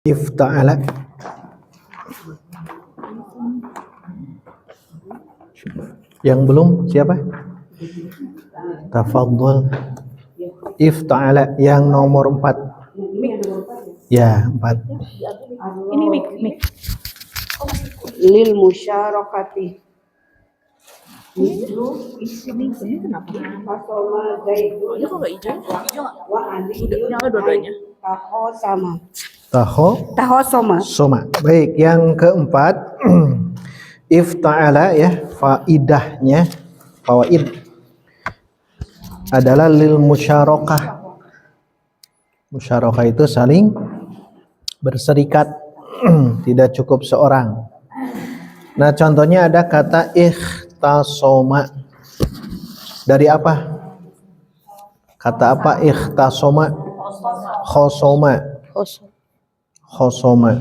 Ifta'ala. Yang belum siapa? Tafadhol. Ifta'ala yang nomor 4. Ya, 4. Ini mik. Lil musyarakati. Ini kenapa? Fasoma zaidun. Ini kok nggak hijau? Hijau nggak? Wa aliyun. Nyala dua-duanya. Taho sama. Taho Soma. soma. Baik, yang keempat ifta'ala ya, faidahnya fawaid adalah lil musyarakah. Musyarakah itu saling berserikat, tidak cukup seorang. Nah, contohnya ada kata ikhtasoma. Dari apa? Kata apa ikhtasoma? Khosoma.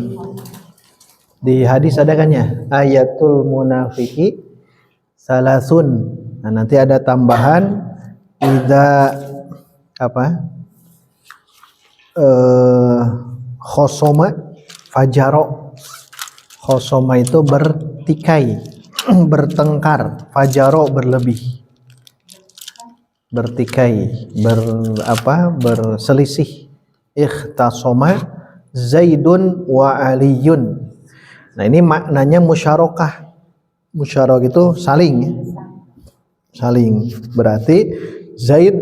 Di hadis ada kan ya? Ayatul munafiki salasun. Nah, nanti ada tambahan idza apa? Khosoma fajaro. Khosoma itu bertikai, bertengkar, fajaro berlebih. Bertikai, berselisih. Ikhtasoma Zaidun wa Aliyun. Nah, ini maknanya musyarakah. Musyarakah itu saling ya. Saling. Berarti Zaid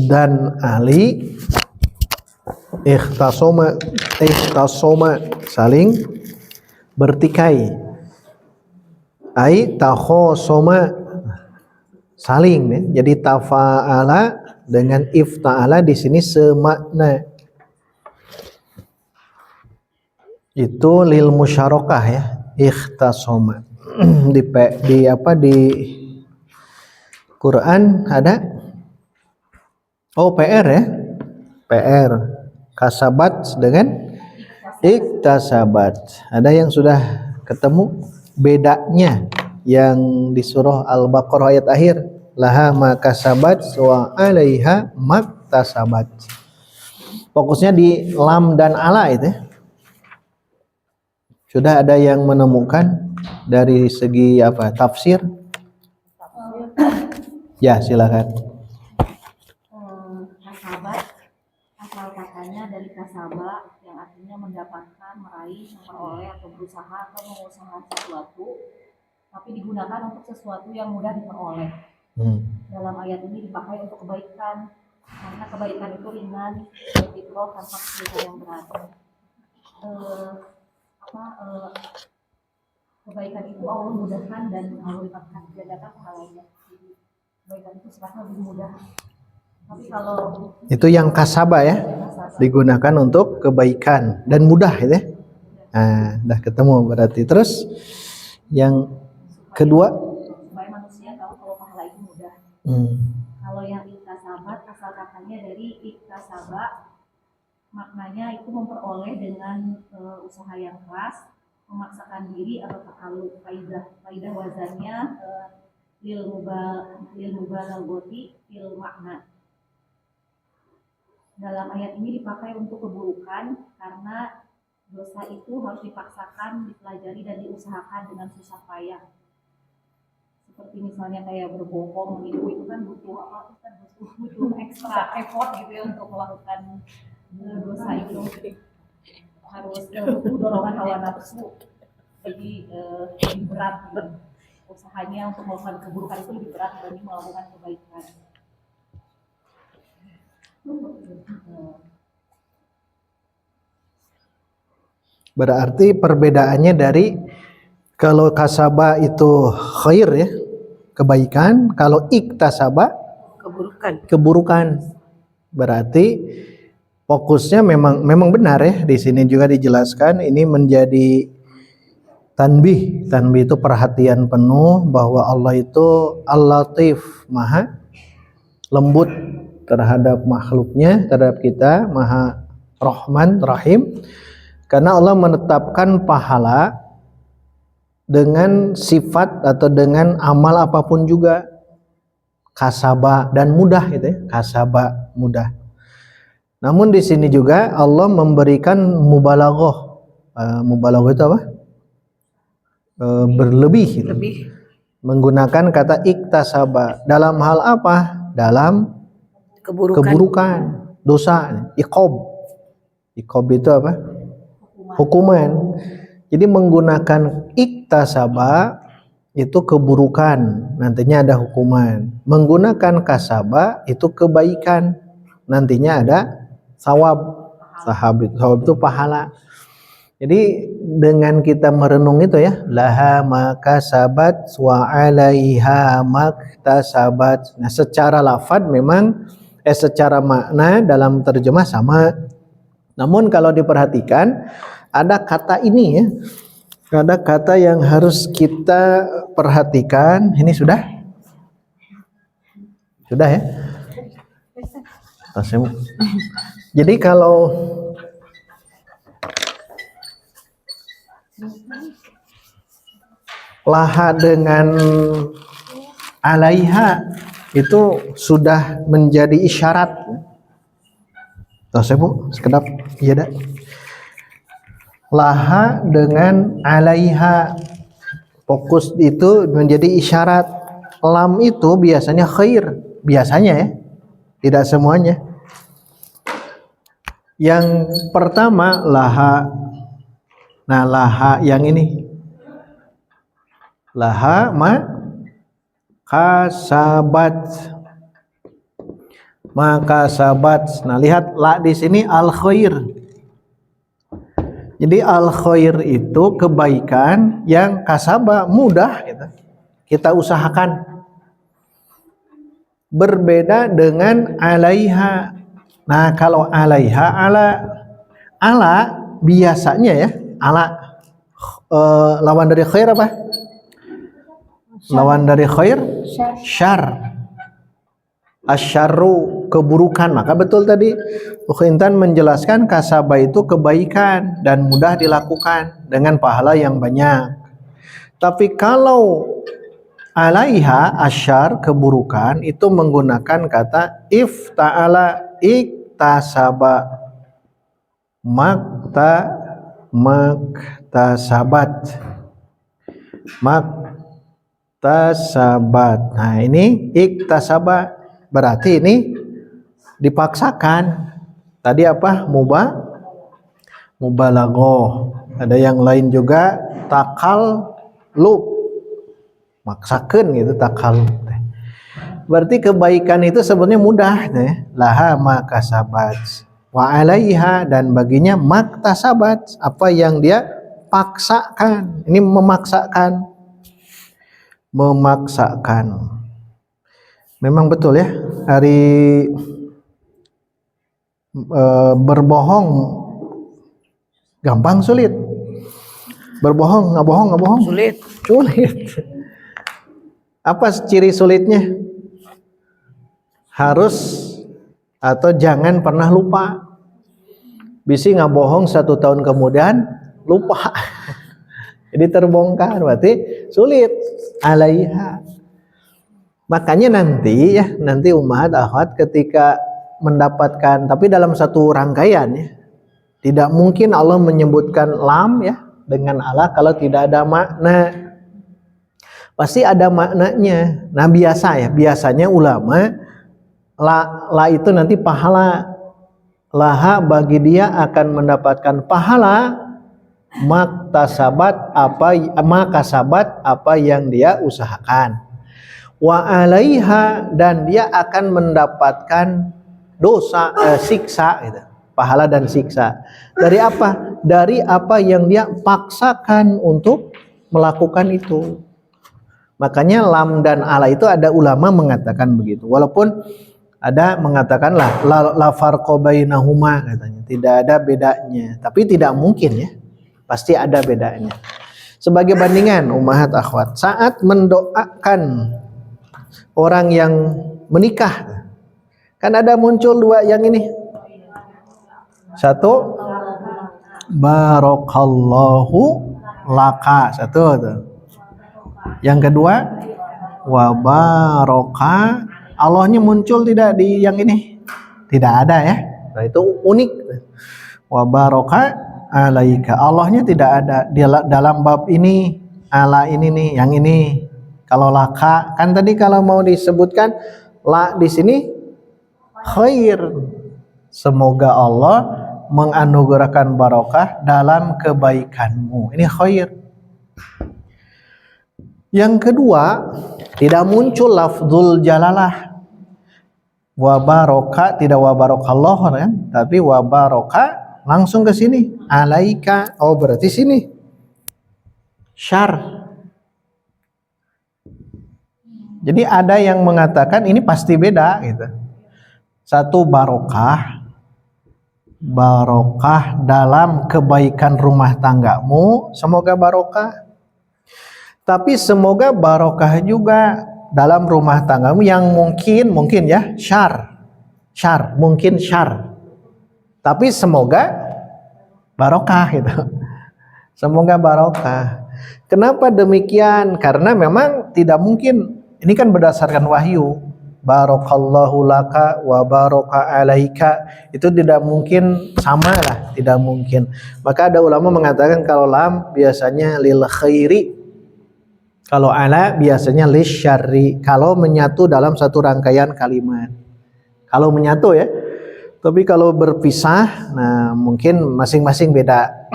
dan Ali ikhtasoma saling bertikai. Ai takhosoma saling ya. Jadi tafa'ala dengan ifta'ala di sini semakna. Itu lil musyarakah ya, ikhtasoma. di Quran ada PR ya. PR kasabat dengan iktasabat. Ada yang sudah ketemu bedanya yang di surah Al-Baqarah ayat akhir, laha ma kasabat wa 'alaiha maktasabat. Fokusnya di lam dan ala itu ya. Sudah ada yang menemukan dari segi apa tafsir? Ya, silakan. Kasabat, asal katanya dari kasaba yang artinya mendapatkan, meraih, memperoleh atau berusaha atau mengusahakan sesuatu, tapi digunakan untuk sesuatu yang mudah diperoleh. Dalam ayat ini dipakai untuk kebaikan, karena kebaikan itu ringan, fitrah tanpa kesulitan yang berat. Kebaikan itu Allah mudahkan dan Allah lipatkan gandakan pahalanya. Kebaikan itu sifatnya lebih mudah. Tapi kalau itu yang kasaba ya, digunakan untuk kebaikan dan mudah itu ya. Nah, udah ketemu berarti. Terus yang kedua, supaya manusia tahu kalau pahala itu mudah. Kalau yang iktasabat asal katanya dari iktasaba, maknanya itu memperoleh dengan usaha yang keras, memaksakan diri atau takaluf. Faidah wazannya lil mubalaghati fil makna. Dalam ayat ini dipakai untuk keburukan karena dosa itu harus dipaksakan, dipelajari dan diusahakan dengan susah payah. Seperti misalnya kayak berbohong itu kan butuh ekstra effort gitu ya untuk melakukan dosa itu. Harus butuh dorongan hawa nafsu. Jadi lebih berat usahanya untuk melakukan keburukan itu lebih berat dibanding melakukan kebaikan. berarti perbedaannya dari kalau kasaba itu khair ya, kebaikan, kalau iktasaba keburukan. Berarti fokusnya memang benar ya. Di sini juga dijelaskan ini menjadi tanbih. Tanbih itu perhatian penuh bahwa Allah itu Al-Latif, maha lembut terhadap makhluknya, terhadap kita, maha Rahman, Rahim. Karena Allah menetapkan pahala dengan sifat atau dengan amal apapun juga, kasaba dan mudah itu ya, kasaba mudah. Namun di sini juga Allah memberikan mubalaghah, Mubalaghah itu apa? Berlebih gitu. Lebih. Menggunakan kata iktasaba dalam hal apa? Dalam keburukan, dosa, iqob itu apa? Hukuman. Jadi menggunakan iktasaba itu keburukan, nantinya ada hukuman. Menggunakan kasaba itu kebaikan, nantinya ada sawab. Sawab itu pahala. Jadi dengan kita merenung itu ya, laha makasabat wa 'alaiha maktasabat. Nah, secara lafaz memang secara makna dalam terjemah sama. Namun kalau diperhatikan ada kata ini ya. Ada kata yang harus kita perhatikan. Ini sudah? Sudah ya? Jadi kalau laha dengan alaiha itu sudah menjadi isyarat. Tuh saya bu, sekedap iya dah. Laha dengan alaiha, fokus itu menjadi isyarat. Lam itu biasanya khair, biasanya ya, tidak semuanya. Yang pertama laha. Nah, laha yang ini laha kasabat, maka sabat. Nah, lihat la di sini al khair. Jadi al khair itu kebaikan yang kasaba mudah gitu. Kita usahakan. Berbeda dengan alaiha. Nah, kalau alaiha ala biasanya ya, lawan dari khair apa? Lawan dari khair syar. Asyarru keburukan. Maka betul tadi Intan menjelaskan kasaba itu kebaikan dan mudah dilakukan dengan pahala yang banyak. Tapi kalau alaiha asyar keburukan itu menggunakan kata ifta'ala iktasaba maktasabat. Nah, ini iktasaba berarti ini dipaksakan. Tadi apa? Mubalaghah. Ada yang lain juga takallub. Maksakan gitu takallub. Berarti kebaikan itu sebenarnya mudah ya. Laha makasabat wa 'alaiha, dan baginya maktasabat, apa yang dia paksakan. Ini memaksakan. Memang betul ya, hari berbohong gampang sulit. Berbohong, nggak bohong sulit. Apa ciri sulitnya? Harus atau jangan pernah lupa. Bisi nggak bohong 1 tahun kemudian lupa. Jadi terbongkar, berarti sulit. Alaiha. Makanya nanti ummahat akhwat ketika mendapatkan, tapi dalam satu rangkaian ya, tidak mungkin Allah menyebutkan lam ya dengan ala kalau tidak ada makna. Pasti ada maknanya. Nah, biasanya ulama la itu nanti pahala. Laha bagi dia akan mendapatkan pahala maktasabat apa yang dia usahakan. Wa 'alaiha, dan dia akan mendapatkan dosa, siksa gitu. Pahala dan siksa. Dari apa? Dari apa yang dia paksakan untuk melakukan itu. Makanya lam dan ala itu ada ulama mengatakan begitu. Walaupun ada mengatakan la farqa bainahuma katanya. Tidak ada bedanya. Tapi tidak mungkin ya. Pasti ada bedanya. Sebagai bandingan ummahat akhwat, saat mendoakan orang yang menikah, kan ada muncul 2 yang ini. 1 barakallahu laka, 1 tuh. Yang kedua wa baraka, Allahnya muncul tidak di yang ini? Tidak ada ya. Nah, itu unik. Wa baraka alaika. Allahnya tidak ada di dalam bab ini. Ala ini nih, yang ini. Kalau laka, kan tadi kalau mau disebutkan la di sini khair. Semoga Allah menganugerahkan barokah dalam kebaikanmu. Ini khair. Yang kedua, tidak muncul lafzul jalalah. Wa baraka, tidak wa barakallah kan, tapi wa baraka langsung ke sini. Alaika, oh berarti sini. Syar. Jadi ada yang mengatakan ini pasti beda gitu. Satu barokah dalam kebaikan rumah tanggamu, semoga barokah. Tapi semoga barokah juga dalam rumah tanggamu yang mungkin ya syar, mungkin syar. Tapi semoga barokah gitu. Semoga barokah. Kenapa demikian? Karena memang tidak mungkin, ini kan berdasarkan wahyu. Barakallahu laka wa baraka alaika, itu tidak mungkin sama lah, tidak mungkin. Maka ada ulama mengatakan kalau lam biasanya lil khairi, kalau ala biasanya lis syarri, kalau menyatu dalam satu rangkaian kalimat. Kalau menyatu ya. Tapi kalau berpisah, nah mungkin masing-masing beda.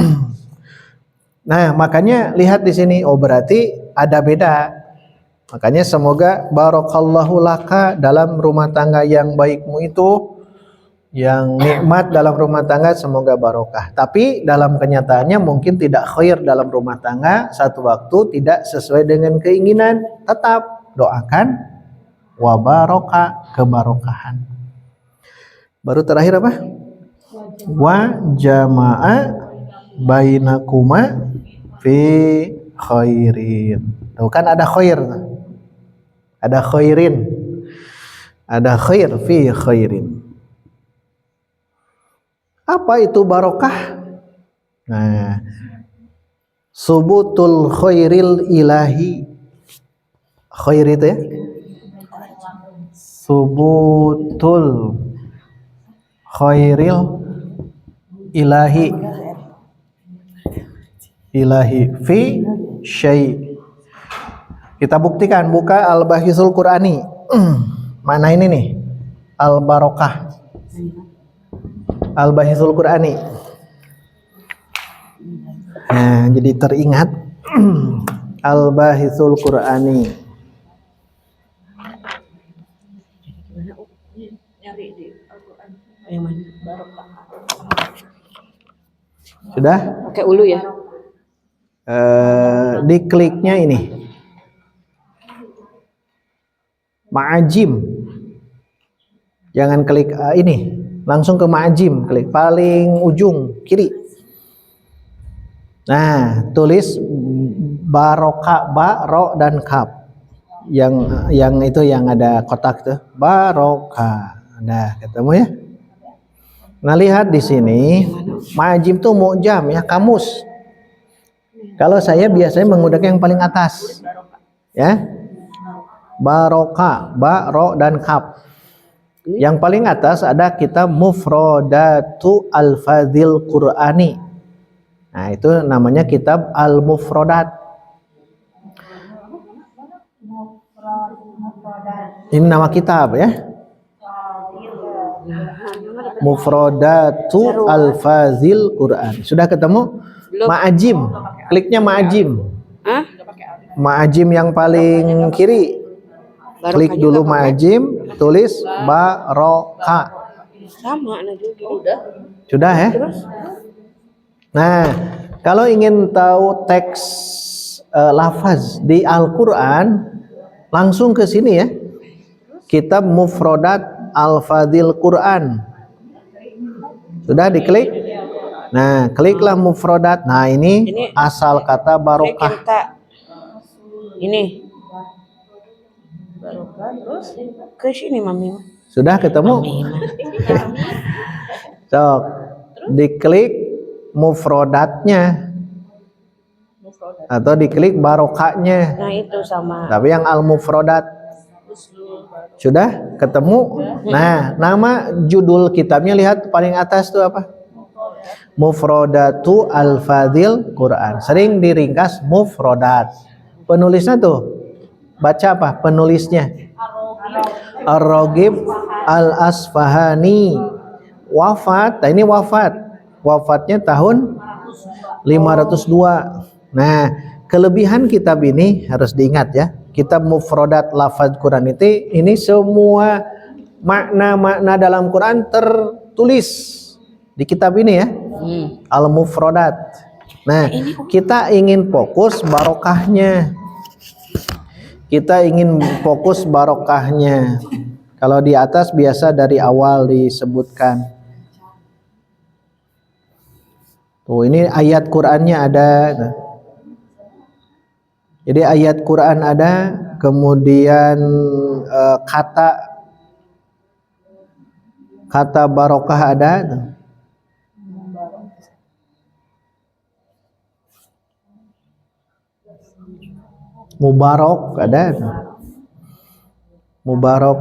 Nah, makanya lihat di sini, oh berarti ada beda. Makanya semoga barakallahu laka dalam rumah tangga yang baikmu itu, yang nikmat dalam rumah tangga, semoga barokah. Tapi dalam kenyataannya mungkin tidak khair dalam rumah tangga, satu waktu tidak sesuai dengan keinginan, tetap doakan wa baraka, kebarokahan. Baru terakhir apa? Wa jama'a bainakuma fi khairin. Tuh kan ada khair. Ada khairin. Ada khair fi khairin. Apa itu barokah? Nah, subutul khairil ilahi. Khair itu ya. Subutul khairil ilahi. Ilahi fi syai'. Kita buktikan, buka Al-Bahisul Qur'ani. Mana ini nih? Al-Barokah. Al-Bahisul Qur'ani. Nah, jadi teringat Al-Bahisul Qur'ani. Sudah? Pakai ulu ya. Dikliknya ini Ma'ajim, jangan klik ini, langsung ke Ma'ajim, klik paling ujung kiri. Nah, tulis barokah, ba, ro, dan kaf. Yang itu yang ada kotak tuh, barokah. Nah, ketemu ya. Nah, lihat di sini, Ma'ajim tuh mu'jam ya, kamus. Kalau saya biasanya menggunakan yang paling atas, ya. Barokah, ba, ro, dan kaf. Yang paling atas ada kitab Mufrodatu Al-Fadhil Qur'ani. Nah, itu namanya kitab Al-Mufrodat. Ini nama kitab ya. Mufrodatu Al-Fadhil Qur'ani. Sudah ketemu? Ma'ajim. Kliknya Ma'ajim. Ma'ajim yang paling kiri. Klik dulu Ma'ajim, tulis barokah. Sama juga. Sudah ya? Nah, kalau ingin tahu teks lafaz di Al-Quran, langsung ke sini ya. Kitab Mufrodat Al-Fadhil Quran. Sudah diklik? Nah, kliklah Mufrodat. Nah, ini asal kata barokah. Ini barokah, terus ke sini mami. Sudah ketemu? So, diklik mufrodatnya atau diklik barokahnya. Nah, itu sama. Tapi yang al-mufrodat. Sudah ketemu? Nah, nama judul kitabnya lihat paling atas tuh apa? Mufrodatu al-fadil Quran. Sering diringkas mufrodat. Penulisnya tuh baca apa? Penulisnya Ar-Raghib Al-Asfahani. Wafat, nah ini wafat. Wafatnya tahun 502. Nah, kelebihan kitab ini harus diingat ya. Kitab Mufrodat Lafaz Quran itu ini semua makna-makna dalam Quran tertulis di kitab ini ya. Al-Mufrodat. Nah, kita ingin fokus barokahnya. Kita ingin fokus barokahnya. Kalau di atas biasa dari awal disebutkan. Tuh, ini ayat Qur'annya ada. Jadi ayat Quran ada, kemudian kata barokah ada. Mubarok ada. Mubarok.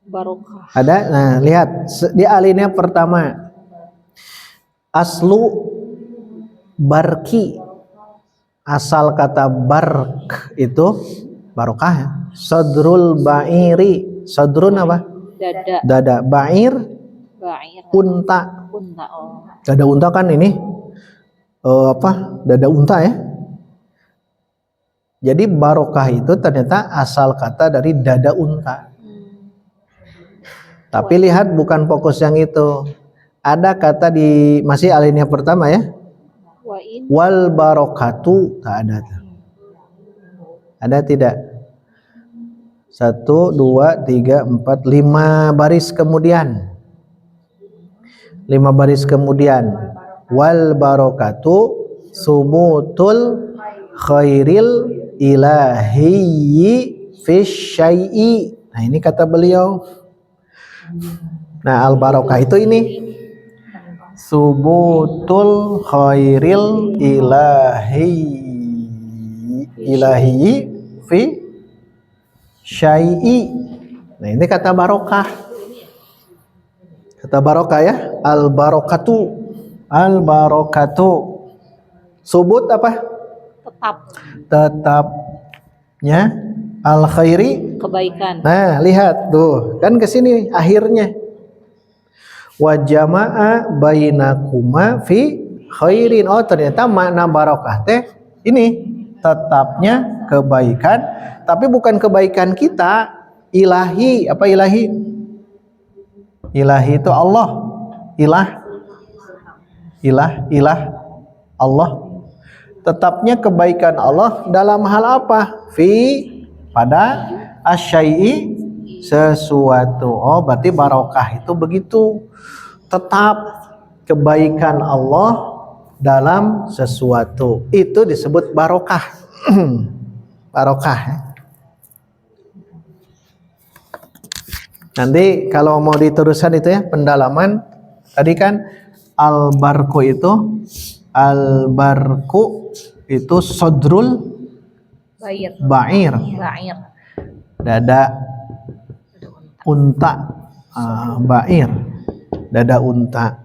Barokah. Ada. Nah, lihat di alinea pertama. Aslu barki. Asal kata bark itu barokah ya. Sadrul ba'iri. Sadrun apa? Dada. Dada. Ba'ir unta. Dada unta kan ini dada unta ya. Jadi barokah itu ternyata asal kata dari dada unta. Tapi lihat bukan fokus yang itu. Ada kata di masih alinea pertama ya. Wal barokatu tak ada. Ada tidak? 1, 2, 3, 4, 5 baris kemudian. 5 baris kemudian. Wal barokatu subutul khairil ilahiyyi fisyai'i. Nah, ini kata beliau. Nah, al barokah itu ini subutul khairil ilahiyyi fi syai'i. Nah, ini kata barokah. Kata barokah ya, al barokatu. Subut apa? Tetapnya al khairi Kebaikan. Nah, lihat tuh, kan ke sini akhirnya. Wa jama'a bainakuma fi khairin. Oh, ternyata makna barokah teh ini tetapnya kebaikan, tapi bukan kebaikan kita, ilahi. Apa ilahi? Ilahi itu Allah. Ilah Allah. Tetapnya kebaikan Allah dalam hal apa? Pada asyai'i sesuatu. Oh, berarti barokah itu begitu. Tetap kebaikan Allah dalam sesuatu. Itu disebut barokah. Barokah. Nanti kalau mau diteruskan itu ya pendalaman. Tadi kan al-barku itu sodrul ba'ir. Dada unta. Ba'ir. Dada unta.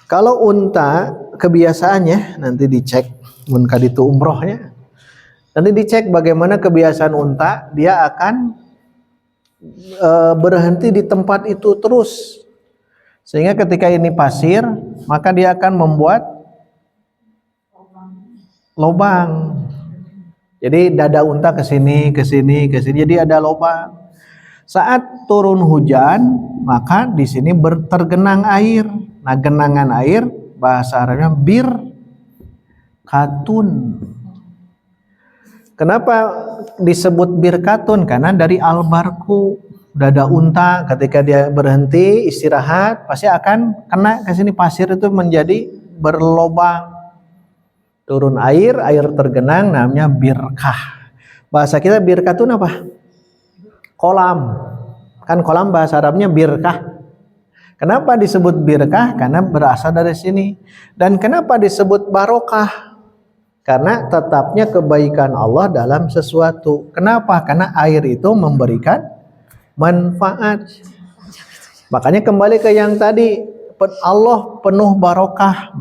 Kalau unta kebiasaannya nanti dicek mun kaditu umrohnya. Nanti dicek bagaimana kebiasaan unta, dia akan berhenti di tempat itu terus. Sehingga ketika ini pasir, maka dia akan membuat lubang. Jadi dada unta ke sini. Jadi ada lubang. Saat turun hujan, maka di sini tergenang air. Nah, genangan air bahasa Arabnya bir katun. Kenapa disebut bir katun? Karena dari albarku, dada unta ketika dia berhenti istirahat pasti akan kena ke sini, pasir itu menjadi berlobang. Turun air tergenang, namanya birkah. Bahasa kita birkah itu apa? Kolam. Kan kolam bahasa Arabnya birkah. Kenapa disebut birkah? Karena berasal dari sini. Dan kenapa disebut barokah? Karena tetapnya kebaikan Allah dalam sesuatu. Kenapa? Karena air itu memberikan manfaat. Makanya kembali ke yang tadi, Allah penuh barokah.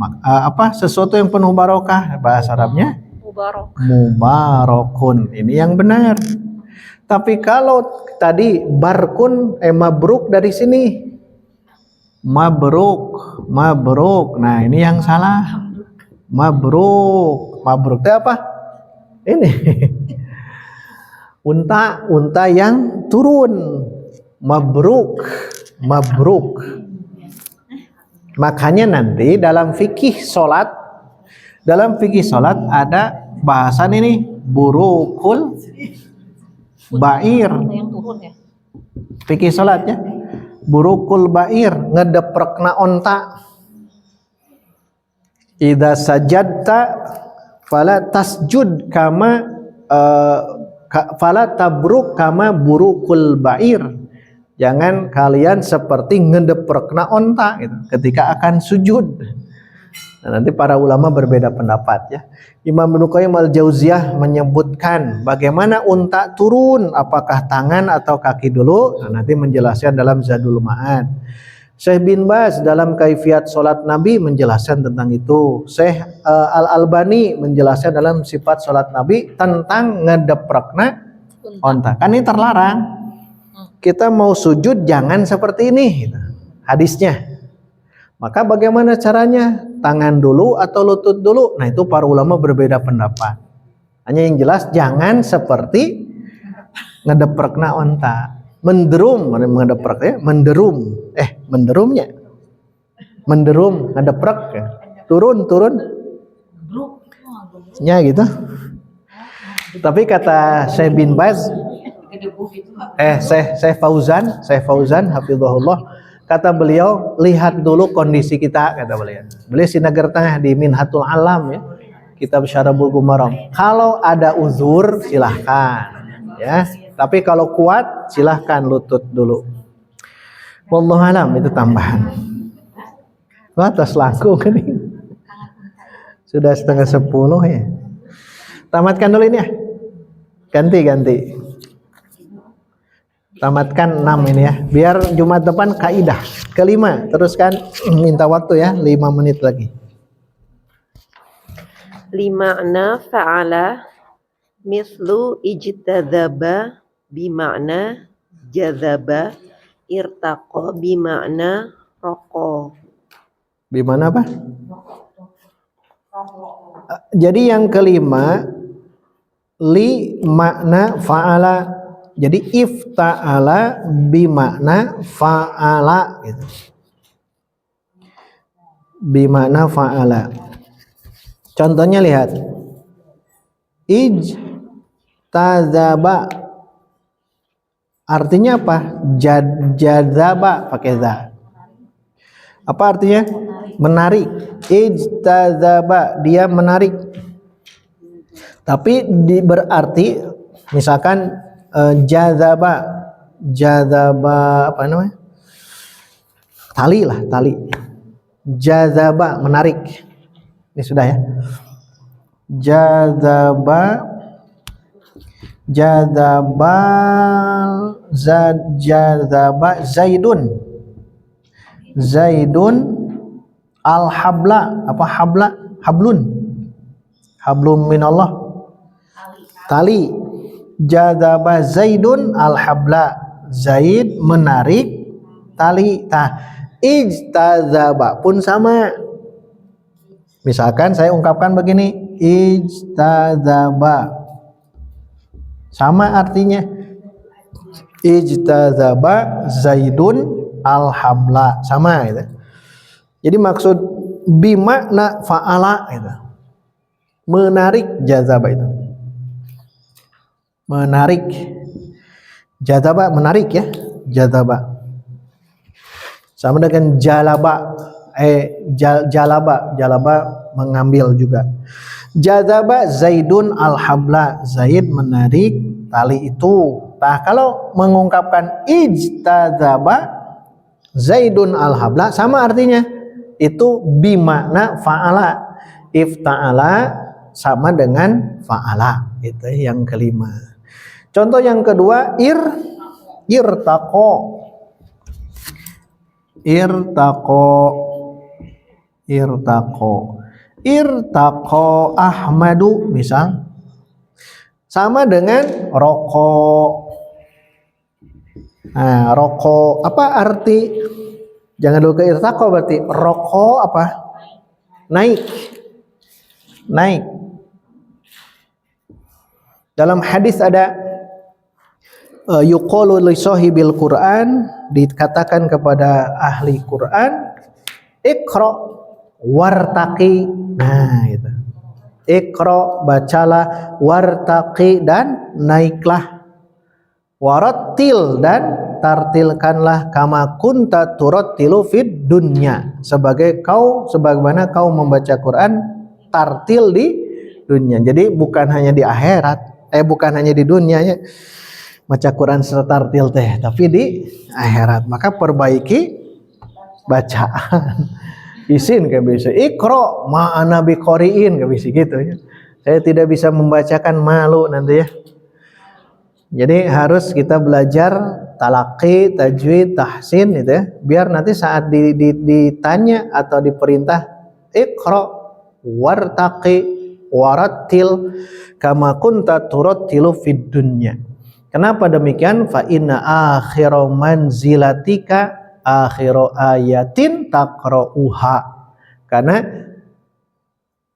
Sesuatu yang penuh barokah, bahasa Arabnya Mubarak. mubarakun. Ini yang benar. Tapi kalau tadi barkun mabruk dari sini. Mabruk. Nah, ini yang salah. Mabruk itu apa? Ini unta yang turun. Mabruk. Makanya nanti dalam fikih solat ada bahasan ini burukul bair. Yang turun ya. Fikih solat ya. Burukul bair, ngedeprekna onta. Idza sajadta fala tasjud kama fala tabruk kama burukul bair. Jangan kalian seperti ngedeprekna onta gitu, ketika akan sujud. Nah, nanti para ulama berbeda pendapat ya. Imam Ibnu Qayyim al-Jauziyah menyebutkan bagaimana unta turun, apakah tangan atau kaki dulu. Nah, nanti menjelaskan dalam Zadul Ma'ad. Syekh bin Baz dalam Kaifiat Salat Nabi menjelaskan tentang itu. Syekh Al-Albani menjelaskan dalam Sifat Salat Nabi tentang ngedeprekna onta. Kan ini terlarang. Kita mau sujud jangan seperti ini gitu, hadisnya. Maka bagaimana caranya? Tangan dulu atau lutut dulu? Nah, itu para ulama berbeda pendapat. Hanya yang jelas jangan seperti ngedeprekna onta. Menderum, mengedeprek ya, menderum, ngedeprek ya. Turun nya gitu. Tapi kata Syekh bin Baz, Syekh Fauzan hafizahullah, kata beliau, lihat dulu kondisi kita, kata beliau. Beliau Sinagar Tengah di Minhatul Alam ya, kitab Syarabul Gumaram. Kalau ada uzur silahkan ya. Tapi kalau kuat silahkan lutut dulu. Wallahu alam, itu tambahan. Atas laku kan ini. Sudah 9:30 ya. Tamatkan dulu ini ya. Ganti. Tamatkan 6 ini ya. Biar Jumat depan kaidah. Kelima, teruskan minta waktu ya 5 menit lagi. Lima'na fa'ala mislu ijtadzaba bima'na jadzaba irtaqa bima'na raqa. Bimana apa? Jadi yang kelima li makna fa'ala. Jadi ifta'ala bimakna fa'ala gitu. Bimakna fa'ala. Contohnya lihat. Ijtadzaba. Artinya apa? Jadzaba pakai za. Apa artinya? Menarik. Ijtadzaba, dia menarik. Tapi berarti misalkan jadzaba apa namanya? Tali. Jadzaba, menarik. Ini sudah ya. Jadzaba Zaidun al-habla, apa hablum minallah, tali. Jadzaba Zaidun al-habla, Zaid menarik tali. Ijtadzaba pun sama. Misalkan saya ungkapkan begini, ijtadzaba, sama artinya. Ijtadzaba Zaidun al-habla, sama gitu. Jadi maksud bimakna fa'ala gitu. Menarik jadzaba itu. Menarik. Jadzaba menarik ya, jadzaba. Sama dengan jalaba, jalaba mengambil juga. Jadzaba Zaidun al-habla, Zaid menarik tali itu. Nah, kalau mengungkapkan ijtadzaba Zaidun al-habla, sama artinya. Itu bimakna fa'ala. Ifta'ala sama dengan fa'ala. Itu yang kelima. Contoh yang kedua, irtaqo. Irtaqo Ahmadu misal sama dengan rokok. Nah, rokok apa arti? Jangan dulu ke irtaqo, berarti rokok apa? Naik. Dalam hadis ada yuqalu li sahibil Quran, dikatakan kepada ahli Quran, iqra wartaqi. Nah, itu. Iqra, bacalah, wartaqi, dan naiklah. Warattil, dan tartilkanlah, kama kunta turattilu fid dunya, sebagaimana kau membaca Quran tartil di dunia. Jadi bukan hanya di akhirat, bukan hanya di dunianya baca Quran serta tartil teh, tapi di akhirat. Maka perbaiki bacaan. Isin kayak bisa ikro ma'ana biqoriin kayak bisa gitu ya. Saya tidak bisa membacakan, malu nanti ya. Jadi harus kita belajar talaqi, tajwid, tahsin gitu ya. Biar nanti saat ditanya atau diperintah iqra wartaqi warattil kama kunta turattilu fid dunya. Kenapa demikian? Fa inna akhiru manzilatika akhiru ayatin taqra'uha. Karena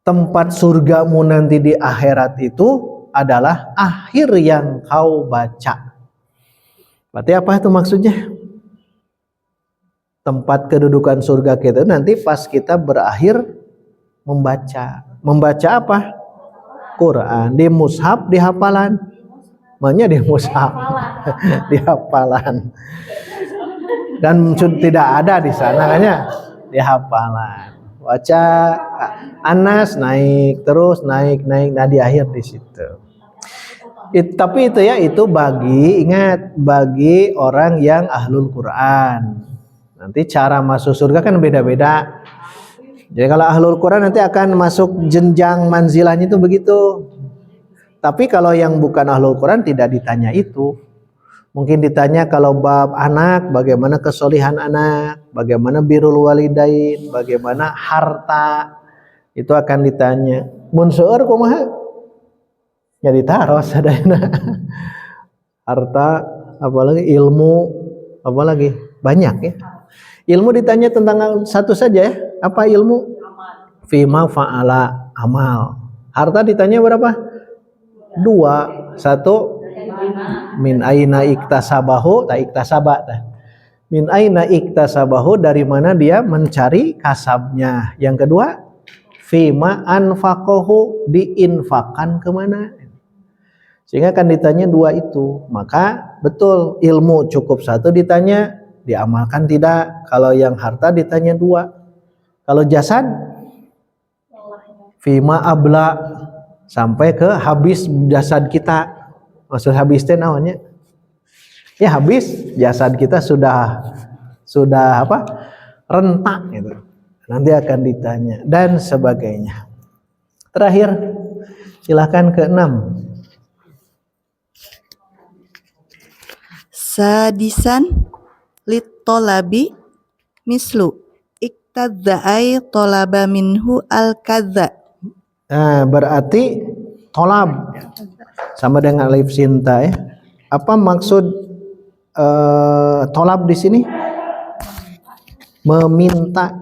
tempat surgamu nanti di akhirat itu adalah akhir yang kau baca. Berarti apa itu maksudnya? Tempat kedudukan surga kita nanti pas kita berakhir membaca. Membaca apa? Quran. Di mushaf, di hafalan. Makanya di mushaf, di hafalan. Dan tidak ada di sana hanya di hafalan. Baca Anas naik terus naik, nah di akhir di situ. Tapi itu ya, itu bagi orang yang ahlul Quran. Nanti cara masuk surga kan beda-beda. Jadi kalau ahlul Quran nanti akan masuk jenjang manzilahnya itu begitu. Tapi kalau yang bukan ahlul Quran tidak ditanya itu. Mungkin ditanya kalau bab anak, bagaimana kesolihan anak, bagaimana birrul walidain, bagaimana harta, itu akan ditanya. Mun seueur kumaha? Ya ditaros sadayana. Harta, apalagi ilmu, apalagi banyak ya. Ilmu ditanya tentang satu saja ya. Apa ilmu? Fima fa'ala, amal. Harta ditanya berapa? 2. 1 min aina iktasabahu, min aina iktasabahu, dari mana dia mencari kasabnya. Yang kedua, fima anfaqahu, diinfakkan kemana. Sehingga akan ditanya 2 itu. Maka betul, ilmu cukup 1 ditanya, diamalkan tidak. Kalau yang harta ditanya 2. Kalau jasad, fima abla, sampai ke habis jasad kita. Maksud habis teh namanya? Ya habis, jasad kita sudah apa? Rentak gitu. Nanti akan ditanya dan sebagainya. Terakhir, silakan ke-6. Sadisan litolabi mislu iktadza'ai tolaba minhu al-kadza. Nah, berarti tolab sama dengan alif sinta ya. Apa maksud tolab di sini? Meminta.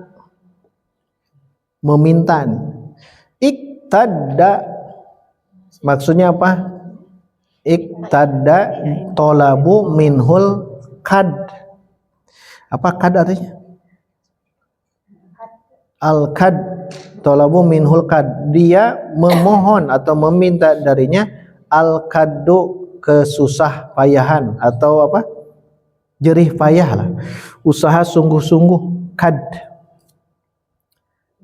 Iktada maksudnya apa? Iktada tolabu minhul kad. Apa kad artinya? Al-kad tolabu minhul kad. Dia memohon atau meminta darinya al-kaddu, kesusah payahan atau apa? Jerih payah lah. Usaha sungguh-sungguh, kad.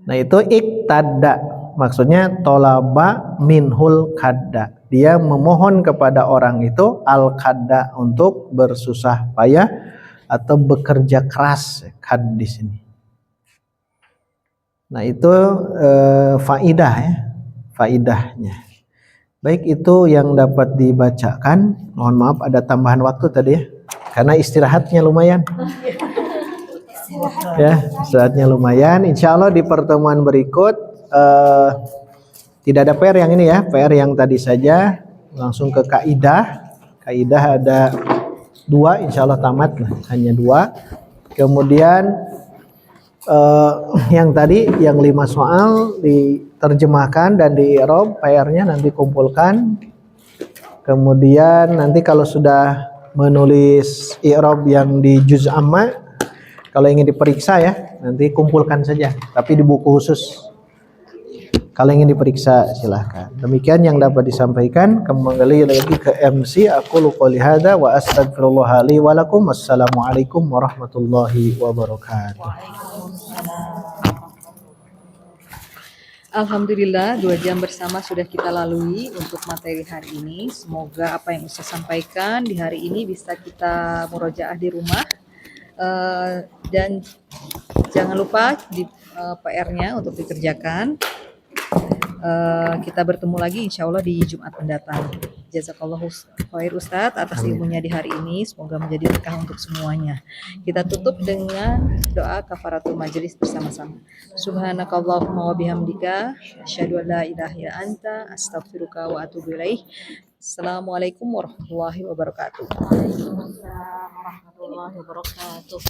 Nah itu iktada, maksudnya tolaba minhul kadda. Dia memohon kepada orang itu al-kadda, untuk bersusah payah atau bekerja keras, kad di sini. Nah itu faidah ya. faidahnya. Baik, itu yang dapat dibacakan. Mohon maaf ada tambahan waktu tadi ya, karena istirahatnya lumayan. Ya, istirahatnya lumayan. Insya Allah di pertemuan berikut tidak ada PR yang ini ya, PR yang tadi saja. Langsung ke kaidah. Kaidah ada 2, insya Allah tamat, hanya 2. Kemudian yang tadi yang 5 soal diterjemahkan dan di i'rab, PR-nya nanti kumpulkan. Kemudian nanti kalau sudah menulis i'rab yang di juz amma, kalau ingin diperiksa ya, nanti kumpulkan saja, tapi di buku khusus. Kalau ingin diperiksa silahkan. Demikian yang dapat disampaikan. Kembali lagi ke MC. Aku qouli hadza wa astaghfirullah li wa lakum. Wassalamualaikum warahmatullahi wabarakatuh. Alhamdulillah 2 jam bersama sudah kita lalui untuk materi hari ini. Semoga apa yang Ustaz sampaikan di hari ini bisa kita murojaah di rumah. Dan jangan lupa di PR-nya untuk dikerjakan. Kita bertemu lagi insya Allah di Jumat mendatang. Jazakallahu khair Ustadz atas ilmunya di hari ini. Semoga menjadi berkah untuk semuanya. Kita tutup dengan doa kafaratul majelis bersama-sama. Subhanakallahumma wa bihamdika asyhadu an la ilaha illa anta astaghfiruka wa atubu ilaik. Assalamualaikum warahmatullahi wabarakatuh. Waalaikumsalam warahmatullahi wabarakatuh.